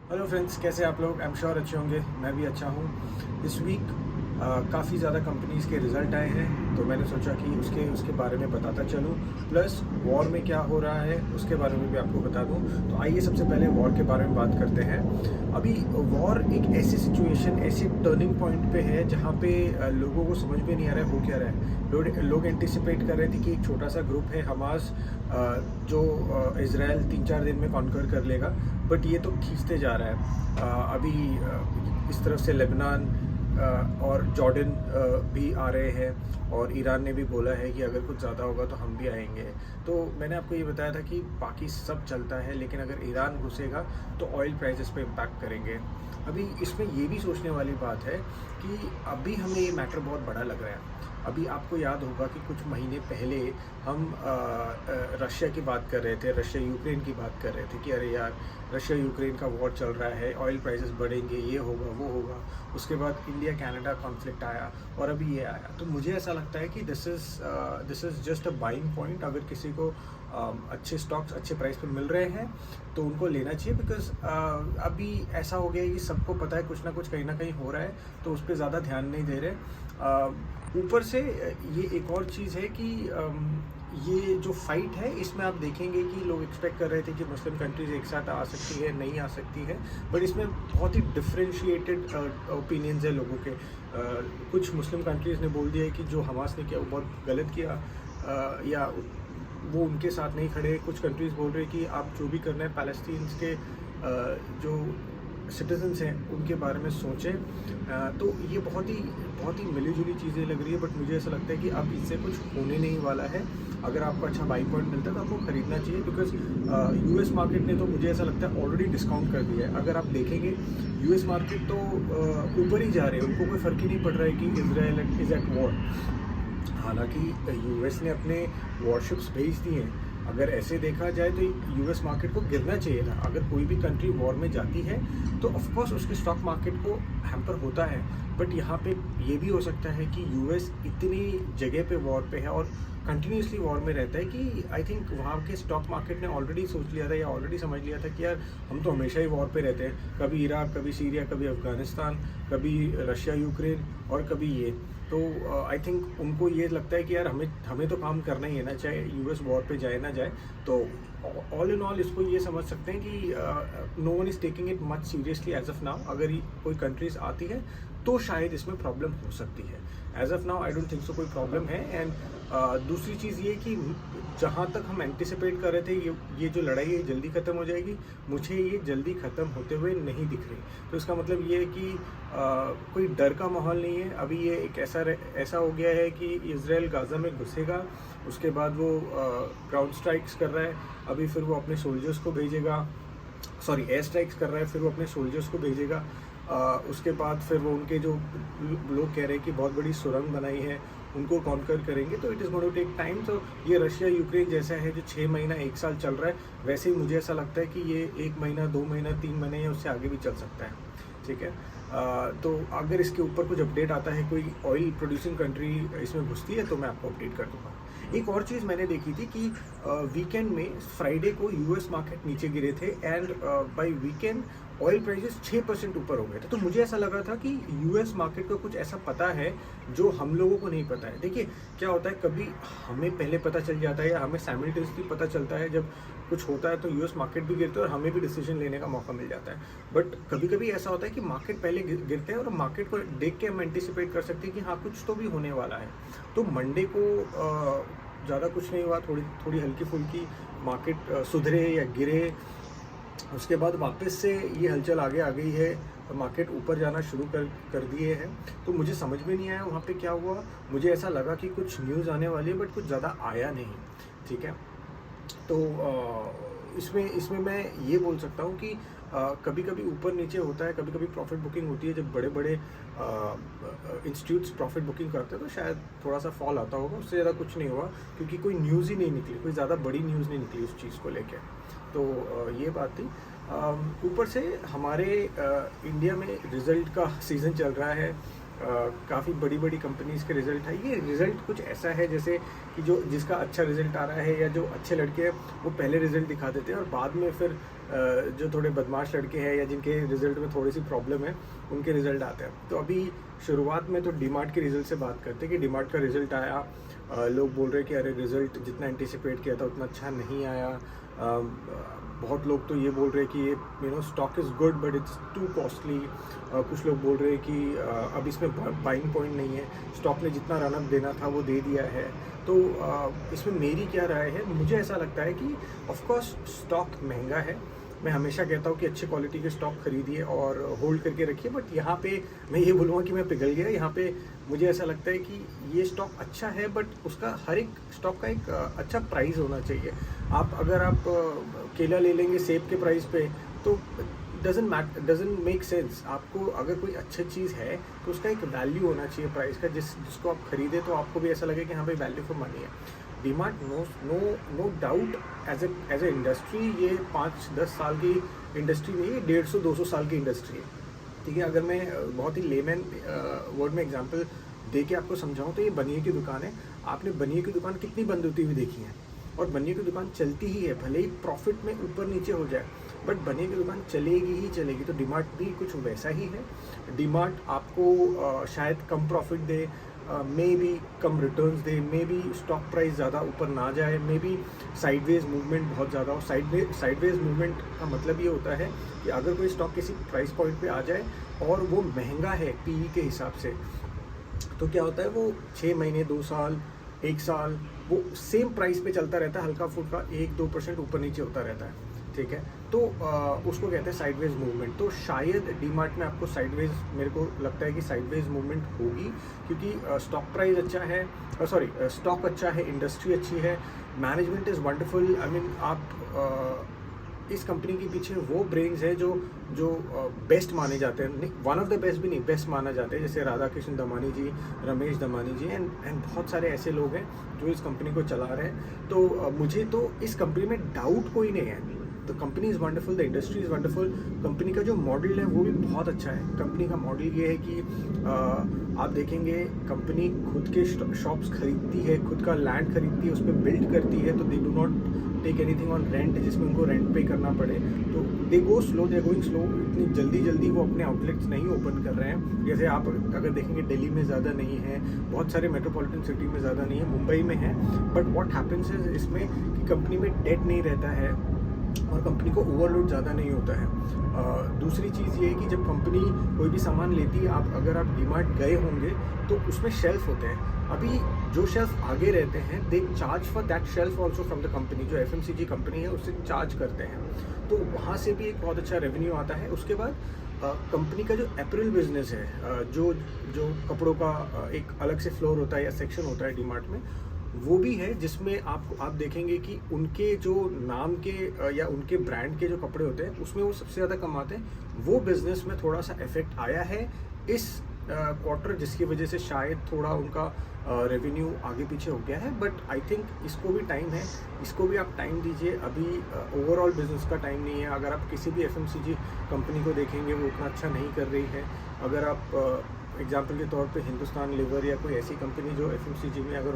Hello friends, कैसे आप लोग? आई एम श्योर अच्छे होंगे। मैं भी अच्छा हूँ। इस वीक काफ़ी ज़्यादा कंपनीज़ के रिज़ल्ट आए हैं, तो मैंने सोचा कि उसके उसके बारे में बताता चलूँ। प्लस वॉर में क्या हो रहा है उसके बारे में भी आपको बता दूँ। तो आइए सबसे पहले वॉर के बारे में बात करते हैं। अभी वॉर एक ऐसी सिचुएशन, ऐसी टर्निंग पॉइंट पे है जहाँ पे लोगों को समझ में नहीं आ रहा है हो क्या रहा है। लोग एंटिसिपेट कर रहे थे कि एक छोटा सा ग्रुप है हमास, जो इज़राइल 3-4 दिन में कॉन्कर कर लेगा, बट ये तो खींचते जा रहा है। अभी इस तरफ से लेबनान और जॉर्डन भी आ रहे हैं, और ईरान ने भी बोला है कि अगर कुछ ज़्यादा होगा तो हम भी आएंगे। तो मैंने आपको ये बताया था कि बाकी सब चलता है, लेकिन अगर ईरान घुसेगा तो ऑयल प्राइसेस पे इम्पैक्ट करेंगे। अभी इसमें ये भी सोचने वाली बात है कि अभी हमें ये मैटर बहुत बड़ा लग रहा है। अभी आपको याद होगा कि कुछ महीने पहले हम रशिया की बात कर रहे थे, रशिया यूक्रेन की बात कर रहे थे कि अरे यार, रशिया यूक्रेन का वॉर चल रहा है, ऑयल प्राइसेस बढ़ेंगे, ये होगा वो होगा। उसके बाद इंडिया कनाडा कॉन्फ्लिक्ट आया, और अभी ये आया। तो मुझे ऐसा लगता है कि this is just a buying point. अगर किसी को अच्छे स्टॉक्स अच्छे प्राइस पे मिल रहे हैं तो उनको लेना चाहिए, बिकॉज अभी ऐसा हो गया है कि सबको पता है कुछ ना कुछ कहीं ना कहीं हो रहा है, तो उस पर ज़्यादा ध्यान नहीं दे रहे। ऊपर से ये एक और चीज़ है कि ये जो फाइट है इसमें आप देखेंगे कि लोग एक्सपेक्ट कर रहे थे कि मुस्लिम कंट्रीज़ एक साथ आ सकती है, नहीं आ सकती है, बट इसमें बहुत ही डिफरेंशिएटेड ओपिनियंस है लोगों के। कुछ मुस्लिम कंट्रीज़ ने बोल दिया है कि जो हमास ने किया वो बहुत गलत किया, या वो उनके साथ नहीं खड़े। कुछ कंट्रीज़ बोल रहे हैं कि आप जो भी करना है पैलेस्टीन्स के जो सिटीजन्स हैं उनके बारे में सोचें। तो ये बहुत ही मिली जुली चीज़ें लग रही है, बट मुझे ऐसा लगता है कि अब इससे कुछ होने नहीं वाला है। अगर आपको अच्छा बाइंग पॉइंट मिलता है तो आपको खरीदना चाहिए, बिकॉज यूएस मार्केट ने तो मुझे ऐसा लगता है ऑलरेडी डिस्काउंट कर दिया है। अगर आप देखेंगे यूएस मार्केट तो ऊपर ही जा रहे हैं, उनको कोई फ़र्क ही नहीं पड़ रहा है कि इजराइल इज़ एट वॉर। हालांकि यूएस ने अपने वॉरशिप्स भेज दिए हैं। अगर ऐसे देखा जाए तो यूएस मार्केट को गिरना चाहिए था। अगर कोई भी कंट्री वॉर में जाती है तो ऑफ कोर्स उसके स्टॉक मार्केट को हैम्पर होता है, बट यहाँ पे ये भी हो सकता है कि यूएस इतनी जगह पे वॉर पे है और कंटिन्यूसली वॉर में रहता है कि आई थिंक वहाँ के स्टॉक मार्केट ने ऑलरेडी सोच लिया था या ऑलरेडी समझ लिया था कि यार हम तो हमेशा ही वॉर पे रहते हैं, कभी इराक, कभी सीरिया, कभी अफगानिस्तान, कभी रशिया यूक्रेन, और कभी ये। तो आई थिंक उनको ये लगता है कि यार हमें तो काम करना ही है ना, चाहे यूएस वॉर पे जाए ना जाए। तो ऑल इन ऑल इसको ये समझ सकते हैं कि no one is taking it much seriously as of now. अगर कोई कंट्रीज आती है तो शायद इसमें प्रॉब्लम हो सकती है। As of now I don't think so कोई प्रॉब्लम है। एंड दूसरी चीज़ ये कि जहाँ तक हम एंटिसिपेट कर रहे थे ये जो लड़ाई है जल्दी ख़त्म हो जाएगी, मुझे ये जल्दी ख़त्म होते हुए नहीं दिख रही। तो इसका मतलब ये है कि कोई डर का माहौल नहीं है। अभी ये एक ऐसा हो गया है कि इजराइल गाज़ा में घुसेगा, उसके बाद वो ग्राउंड स्ट्राइक्स कर रहा है, अभी फिर वो अपने सोल्जर्स को भेजेगा, सॉरी एयर स्ट्राइक्स कर रहा है, फिर वो अपने सोल्जर्स को भेजेगा। उसके बाद फिर वो उनके जो लोग कह रहे हैं कि बहुत बड़ी सुरंग बनाई है उनको कॉन्कर करेंगे, तो it is going to take time. तो ये रशिया यूक्रेन जैसा है जो 6 महीना 1 साल चल रहा है, वैसे ही मुझे ऐसा लगता है कि ये 1 महीना 2 महीना 3 महीने या उससे आगे भी चल सकता है। ठीक है। तो अगर इसके ऊपर कुछ अपडेट आता है, कोई ऑयल प्रोड्यूसिंग कंट्री इसमें घुसती है, तो मैं आपको अपडेट कर दूंगा। एक और चीज़ मैंने देखी थी कि वीकेंड में फ्राइडे को यूएस मार्केट नीचे गिरे थे, and by weekend oil prices 6% ऊपर हो गए थे। तो मुझे ऐसा लगा था कि यूएस मार्केट को कुछ ऐसा पता है जो हम लोगों को नहीं पता है। देखिए क्या होता है, कभी हमें पहले पता चल जाता है या हमें साइमल्टेनियसली पता चलता है जब कुछ होता है, तो यूएस मार्केट भी गिरता है और हमें भी डिसीजन लेने का मौका मिल जाता है। बट कभी कभी ऐसा होता है कि मार्केट पहले गिरते हैं और मार्केट को देख के हम एंटिसिपेट कर सकते हैं कि हाँ कुछ तो भी होने वाला है। तो मंडे को ज़्यादा कुछ नहीं हुआ, थोड़ी हल्की फुल्की मार्केट सुधरे या गिरे। उसके बाद वापस से ये हलचल आगे आ गई है, मार्केट ऊपर जाना शुरू कर दिए हैं। तो मुझे समझ में नहीं आया वहाँ पे क्या हुआ। मुझे ऐसा लगा कि कुछ न्यूज़ आने वाली है, बट कुछ ज़्यादा आया नहीं। ठीक है। तो इसमें मैं ये बोल सकता हूँ कि कभी कभी ऊपर नीचे होता है, कभी कभी प्रॉफिट बुकिंग होती है। जब बड़े बड़े इंस्टीट्यूट्स प्रॉफिट बुकिंग करते हैं तो शायद थोड़ा सा फॉल आता होगा, उससे ज़्यादा कुछ नहीं हुआ, क्योंकि कोई न्यूज़ ही नहीं निकली, कोई ज़्यादा बड़ी न्यूज़ नहीं निकली उस चीज़ को लेकर। तो ये बात थी। ऊपर से हमारे इंडिया में रिज़ल्ट का सीज़न चल रहा है, काफ़ी बड़ी बड़ी कंपनीज़ के रिज़ल्ट है। ये रिज़ल्ट कुछ ऐसा है जैसे कि जो जिसका अच्छा रिज़ल्ट आ रहा है या जो अच्छे लड़के हैं वो पहले रिज़ल्ट दिखा देते हैं और बाद में फिर जो थोड़े बदमाश लड़के हैं या जिनके रिज़ल्ट में थोड़ी सी प्रॉब्लम है उनके रिज़ल्ट आते हैं। तो अभी शुरुआत में तो डीमार्ट के रिज़ल्ट से बात करते हैं कि डीमार्ट का रिज़ल्ट आया, लोग बोल रहे हैं कि अरे रिज़ल्ट जितना एंटिसिपेट किया था उतना अच्छा नहीं आया। बहुत लोग तो ये बोल रहे हैं कि ये stock is good but it's to costly. कुछ लोग बोल रहे हैं कि अब इसमें बाइंग पॉइंट नहीं है, स्टॉक ने जितना रनअप देना था वो दे दिया है। तो इसमें मेरी क्या राय है, मुझे ऐसा लगता है कि ऑफकोर्स स्टॉक महंगा है। मैं हमेशा कहता हूँ कि अच्छे क्वालिटी के स्टॉक खरीदिए और होल्ड करके रखिए, बट यहाँ पे मैं ये बोलूँगा कि मैं पिघल गया। यहाँ पे मुझे ऐसा लगता है कि ये स्टॉक अच्छा है बट उसका हर एक स्टॉक का एक अच्छा प्राइस होना चाहिए। अगर आप केला ले लेंगे सेब के प्राइस पे तो डजंट मेक सेंस। आपको अगर कोई अच्छी चीज़ है तो उसका एक वैल्यू होना चाहिए प्राइस का, जिसको आप खरीदें तो आपको भी ऐसा लगे कि हाँ भाई वैल्यू फॉर मनी है। DMart no doubt as a industry ये 5-10 साल की इंडस्ट्री नहीं है, 150-200 साल की इंडस्ट्री है। ठीक है, अगर मैं बहुत ही लेमैन वर्ड में एग्जांपल दे के आपको समझाऊं तो ये बनिए की दुकान है। आपने बनिए की दुकान कितनी बंद होती हुई देखी है, और बनिए की दुकान चलती ही है, भले ही प्रॉफिट में ऊपर नीचे हो जाए बट बनिए की दुकान चलेगी ही चलेगी। तो डीमार्ट भी कुछ वैसा ही है। डीमार्ट आपको शायद कम प्रॉफिट दे, मे बी कम रिटर्न्स दे, मे बी स्टॉक प्राइस ज़्यादा ऊपर ना जाए, मे बी साइडवेज मूवमेंट बहुत ज़्यादा हो। साइडवेज मूवमेंट का मतलब ये होता है कि अगर कोई स्टॉक किसी प्राइस पॉइंट पे आ जाए और वो महंगा है पीई के हिसाब से, तो क्या होता है वो 6 महीने, 2 साल, 1 साल वो सेम प्राइस पे चलता रहता है, हल्का फुल्का 1-2% ऊपर नीचे होता रहता है। ठीक है, तो उसको कहते हैं साइडवेज मूवमेंट। तो शायद डीमार्ट में आपको साइडवेज, मेरे को लगता है कि साइडवेज मूवमेंट होगी, क्योंकि स्टॉक प्राइस अच्छा है, स्टॉक अच्छा है, इंडस्ट्री अच्छी है, management is wonderful. I mean आप इस कंपनी के पीछे वो ब्रेन्स है जो बेस्ट माने जाते हैं, वन ऑफ द बेस्ट भी नहीं, बेस्ट माना जाते हैं, जैसे राधा कृष्ण दमानी जी, रमेश दमानी जी एंड बहुत सारे ऐसे लोग हैं जो इस कंपनी को चला रहे हैं। तो मुझे तो इस कंपनी में डाउट कोई नहीं है। तो company is wonderful, the industry is wonderful. Company का जो मॉडल है वो भी बहुत अच्छा है। कंपनी का मॉडल ये है कि आप देखेंगे कंपनी खुद के शॉप्स खरीदती है, खुद का लैंड खरीदती है, उस पर बिल्ड करती है। तो they do not take anything on rent जिसमें उनको रेंट पे करना पड़े। तो दे गोइंग स्लो। इतनी जल्दी वो अपने आउटलेट्स नहीं ओपन कर रहे हैं। जैसे आप अगर देखेंगे दिल्ली में ज़्यादा नहीं है, बहुत सारे मेट्रोपॉलिटन सिटी में ज़्यादा नहीं है, मुंबई में है। बट व्हाट हैपेंस है इसमें कि कंपनी में डेट नहीं रहता है और कंपनी को ओवरलोड ज़्यादा नहीं होता है। दूसरी चीज़ ये है कि जब कंपनी कोई भी सामान लेती है, अगर आप डीमार्ट गए होंगे तो उसमें शेल्फ होते हैं। अभी जो शेल्फ आगे रहते हैं they charge for that shelf also from the company. जो FMCG कंपनी है उससे चार्ज करते हैं, तो वहाँ से भी एक बहुत अच्छा रेवेन्यू आता है। उसके बाद कंपनी का जो अपैरेल बिजनेस है, जो कपड़ों का एक अलग से फ्लोर होता है या सेक्शन होता है डीमार्ट में, वो भी है जिसमें आप देखेंगे कि उनके जो नाम के या उनके ब्रांड के जो कपड़े होते हैं उसमें वो सबसे ज़्यादा कमाते हैं। वो बिज़नेस में थोड़ा सा इफेक्ट आया है इस क्वार्टर, जिसकी वजह से शायद थोड़ा उनका रेवेन्यू आगे पीछे हो गया है। बट आई थिंक इसको भी टाइम है, इसको भी आप टाइम दीजिए। अभी ओवरऑल बिजनेस का टाइम नहीं है। अगर आप किसी भी FMCG कंपनी को देखेंगे वो उतना अच्छा नहीं कर रही है। अगर आप एग्जाम्पल के तौर पे हिंदुस्तान लीवर या कोई ऐसी कंपनी जो FMCG में अगर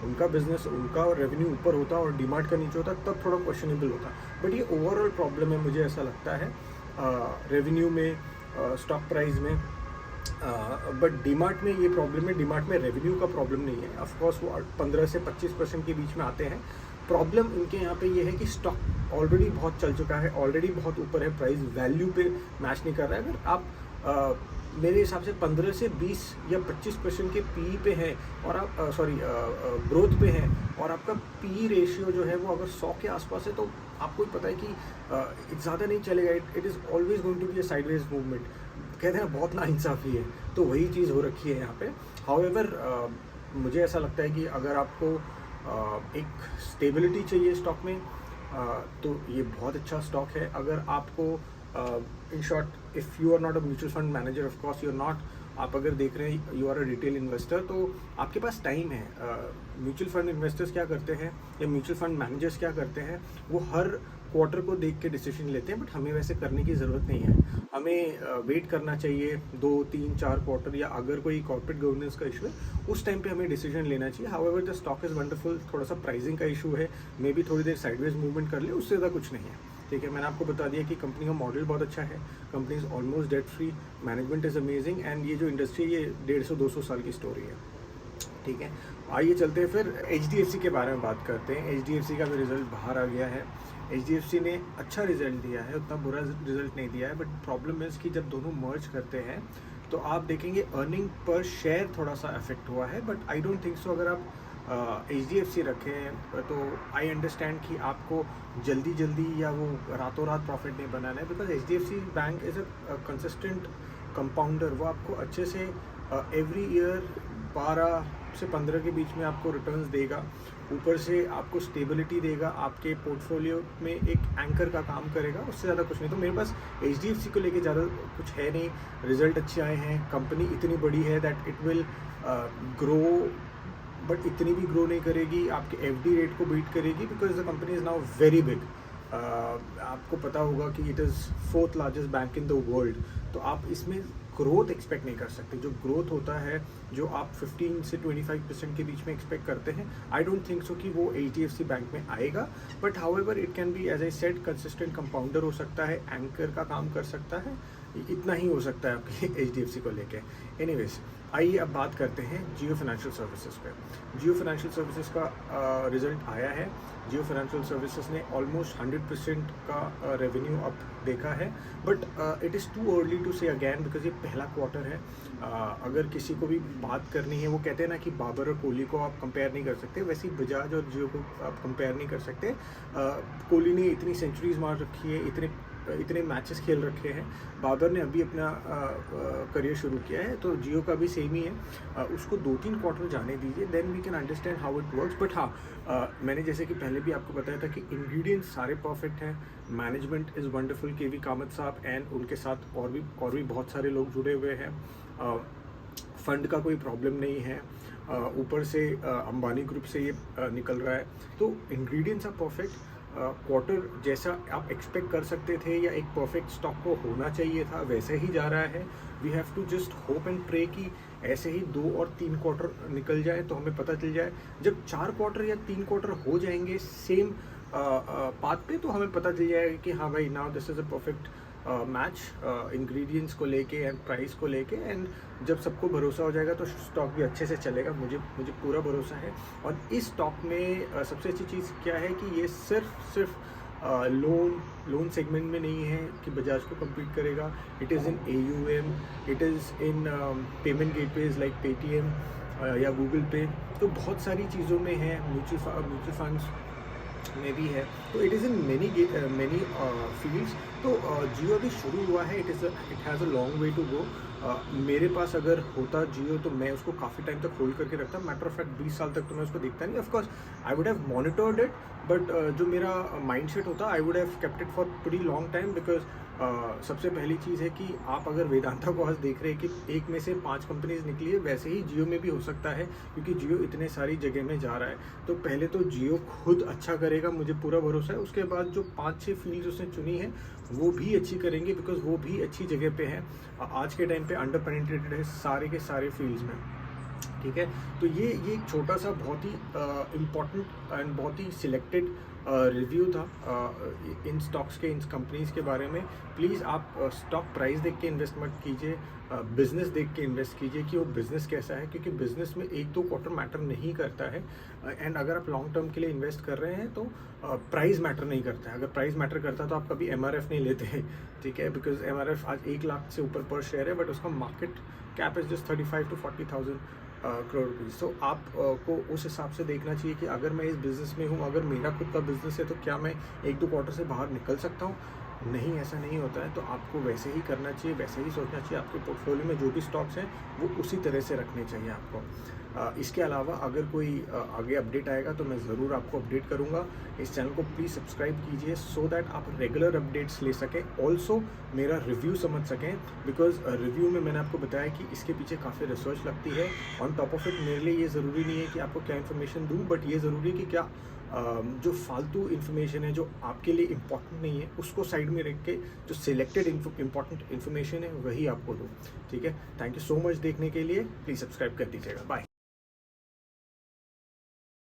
उनका बिजनेस, उनका रेवेन्यू ऊपर होता और डीमार्ट का नीचे होता तब थोड़ा क्वेश्चनेबल होता। बट ये ओवरऑल प्रॉब्लम है, मुझे ऐसा लगता है रेवेन्यू में, स्टॉक प्राइस में। बट डीमार्ट में ये प्रॉब्लम है, डीमार्ट में रेवेन्यू का प्रॉब्लम नहीं है। ऑफकोर्स वो 15 से 25% के बीच में आते हैं। प्रॉब्लम इनके यहाँ पे ये है कि स्टॉक ऑलरेडी बहुत चल चुका है, ऑलरेडी बहुत ऊपर है, प्राइस वैल्यू पे मैच नहीं कर रहा है। अगर आप मेरे हिसाब से 15 से 20 या 25% के पी पे हैं और आप ग्रोथ पे हैं और आपका पी रेशियो जो है वो अगर 100 के आसपास है, तो आपको पता है कि ज़्यादा नहीं चलेगा। It is always going to be a sideways movement. कहते हैं ना बहुत नाइंसाफ़ी है, तो वही चीज़ हो रखी है यहाँ पे। हाउएवर मुझे ऐसा लगता है कि अगर आपको एक स्टेबिलिटी चाहिए स्टॉक में, तो ये बहुत अच्छा स्टॉक है। अगर आपको in short, if you are not a mutual fund manager, of course you are not, आप अगर देख रहे हैं you are a retail investor, तो आपके पास टाइम है। म्यूचुअल फंड इन्वेस्टर्स क्या करते हैं या म्यूचुअल फंड मैनेजर्स क्या करते हैं, वो हर क्वार्टर को देख के डिसीजन लेते हैं, बट हमें वैसे करने की ज़रूरत नहीं है। हमें वेट करना चाहिए 2, 3, 4 क्वार्टर, या अगर कोई कॉर्पोरेट गवर्नेंस का इशू है उस टाइम पे हमें डिसीजन लेना चाहिए। However the stock is wonderful, थोड़ा सा प्राइसिंग का इशू है, मे बी थोड़ी देर साइडवेज मूवमेंट कर ले, उससे ज़्यादा कुछ नहीं है। ठीक है, मैंने आपको बता दिया कि कंपनी का मॉडल बहुत अच्छा है, company is almost debt free, management is amazing, and ये जो इंडस्ट्री ये 150-200 साल की स्टोरी है। ठीक है, आइए चलते हैं फिर HDFC के बारे में बात करते हैं। HDFC का भी रिजल्ट बाहर आ गया है। HDFC ने अच्छा रिजल्ट दिया है, उतना बुरा रिजल्ट नहीं दिया है, बट प्रॉब्लम इज़ कि जब दोनों मर्ज करते हैं तो आप देखेंगे अर्निंग पर शेयर थोड़ा सा अफेक्ट हुआ है, बट आई डोंट थिंक सो। अगर आप HDFC रखें तो आई अंडरस्टैंड कि आपको जल्दी या वो रातों रात प्रॉफिट नहीं बनाना है, because HDFC bank is a consistent compounder. वो आपको अच्छे से एवरी ईयर 12 से 15 के बीच में आपको रिटर्न्स देगा, ऊपर से आपको स्टेबिलिटी देगा, आपके पोर्टफोलियो में एक एंकर का काम करेगा, उससे ज़्यादा कुछ नहीं। तो मेरे पास HDFC को लेके ज़्यादा कुछ है नहीं। रिजल्ट अच्छे आए हैं, कंपनी इतनी बड़ी है that it will grow, but इतनी भी ग्रो नहीं करेगी, आपके FD रेट को बीट करेगी, because the company is now very big. आपको पता होगा कि it is 4th largest bank in the world, तो आप इसमें ग्रोथ एक्सपेक्ट नहीं कर सकते। जो ग्रोथ होता है, जो आप 15 से 25% के बीच में एक्सपेक्ट करते हैं, आई डोंट थिंक सो कि वो HDFC बैंक में आएगा। But however it can be, as I said, consistent compounder हो सकता है, एंकर का काम कर सकता है, इतना ही हो सकता है आपके HDFC को लेके। एनीवेज, आइए अब बात करते हैं जियो फाइनेंशियल सर्विसेज पे। जियो फाइनेंशियल सर्विसेज का रिजल्ट आया है। जियो फाइनेंशियल सर्विसेज ने ऑलमोस्ट 100% का रेवेन्यू अप देखा है, but it is too early to say again, because ये पहला क्वार्टर है। अगर किसी को भी बात करनी है, वो कहते हैं ना कि बाबर और कोहली को आप कंपेयर नहीं कर सकते, वैसे ही बजाज और जियो को आप कंपेयर नहीं कर सकते। कोहली ने इतनी सेंचुरीज मार रखी है, इतने मैचेस खेल रखे हैं, बाबर ने अभी अपना करियर शुरू किया है, तो जियो का भी सेम ही है। उसको 2-3 क्वार्टर जाने दीजिए, then we can understand how it works. But हाँ, मैंने जैसे कि पहले भी आपको बताया था कि इंग्रेडिएंट्स सारे परफेक्ट हैं, management is wonderful, KV Kamat साहब एंड उनके साथ और भी बहुत सारे लोग जुड़े हुए हैं। फंड का कोई प्रॉब्लम नहीं है, ऊपर से अंबानी ग्रुप से ये निकल रहा है, तो इंग्रेडिएंट्स आर परफेक्ट। क्वार्टर जैसा आप एक्सपेक्ट कर सकते थे या एक परफेक्ट स्टॉक को होना चाहिए था, वैसे ही जा रहा है। We have to just hope and pray कि ऐसे ही 2 और 3 क्वार्टर निकल जाए तो हमें पता चल जाए। जब 4 क्वार्टर या 3 क्वार्टर हो जाएंगे सेम पाथ पे, तो हमें पता चल जाएगा कि हाँ भाई, now this is a perfect match ingredients को लेके एंड प्राइस को लेके। एंड जब सबको भरोसा हो जाएगा तो स्टॉक भी अच्छे से चलेगा, मुझे पूरा भरोसा है। और इस स्टॉक में सबसे अच्छी चीज़ क्या है कि ये सिर्फ लोन सेगमेंट में नहीं है कि बजाज को compete करेगा। It is in AUM, it is in payment gateways like Paytm या गूगल पे, तो बहुत सारी चीज़ों में है। म्यूचुअल फंड्स में भी है, तो it is in many fields. तो जियो अभी शुरू हुआ है, it has a long way to go. मेरे पास अगर होता जियो तो मैं उसको काफ़ी टाइम तक होल्ड करके रखता। मैटर ऑफ फैक्ट 20 साल तक तो मैं उसको देखता नहीं। Of course I would have monitored it, but जो मेरा माइंडसेट होता, I would have kept it for pretty long time. Because सबसे पहली चीज़ है कि आप अगर वेदांता को आज देख रहे हैं कि 1 में से 5 कंपनीज निकली है, वैसे ही जियो में भी हो सकता है, क्योंकि जियो इतने सारी जगह में जा रहा है। तो पहले तो जियो खुद अच्छा करेगा, मुझे पूरा भरोसा है। उसके बाद जो 5-6 फील्ड उसने चुनी है वो भी अच्छी करेंगे, बिकॉज वो भी अच्छी जगह पे हैं। आज के टाइम पे अंडर पेनिट्रेटेड है सारे के सारे फील्ड्स में। ठीक है, तो ये एक छोटा सा बहुत ही इम्पॉर्टेंट एंड बहुत ही सिलेक्टेड रिव्यू था इन स्टॉक्स के, इन कंपनीज़ के बारे में। प्लीज़ आप स्टॉक प्राइस देख के इन्वेस्ट मत कीजिए, बिज़नेस देख के इन्वेस्ट कीजिए कि वो बिज़नेस कैसा है, क्योंकि बिज़नेस में 1-2 क्वार्टर मैटर नहीं करता है। एंड अगर आप लॉन्ग टर्म के लिए इन्वेस्ट कर रहे हैं तो प्राइस मैटर नहीं करता है। अगर प्राइस मैटर करता तो आप कभी MRF नहीं लेते हैं। ठीक है, बिकॉज MRF आज 1 लाख से ऊपर पर शेयर है, बट उसका market cap is just 35 to 40,000 crore rupees. तो आप को उस हिसाब से देखना चाहिए कि अगर मैं इस बिज़नेस में हूँ, अगर मेरा खुद का बिज़नेस है, तो क्या मैं 1-2 क्वार्टर से बाहर निकल सकता हूँ? नहीं, ऐसा नहीं होता है। तो आपको वैसे ही करना चाहिए, वैसे ही सोचना चाहिए। आपके पोर्टफोलियो में जो भी स्टॉक्स हैं वो उसी तरह से रखने चाहिए आपको। इसके अलावा अगर कोई आगे अपडेट आएगा तो मैं ज़रूर आपको अपडेट करूँगा। इस चैनल को प्लीज़ सब्सक्राइब कीजिए सो दैट आप रेगुलर अपडेट्स ले सकें, ऑल्सो मेरा रिव्यू समझ सकें। बिकॉज रिव्यू में मैंने आपको बताया कि इसके पीछे काफ़ी रिसर्च लगती है। ऑन टॉप ऑफ इट मेरे लिए ये ज़रूरी नहीं है कि आपको क्या इन्फॉर्मेशन दूँ, बट ये ज़रूरी है कि क्या जो फालतू इन्फॉर्मेशन है जो आपके लिए इम्पोर्टेंट नहीं है उसको साइड में रख के जो सिलेक्टेड इम्पोर्टेंट इन्फॉर्मेशन है वही आपको दूँ। ठीक है, थैंक यू सो मच देखने के लिए, प्लीज़ सब्सक्राइब कर दीजिएगा, बाय।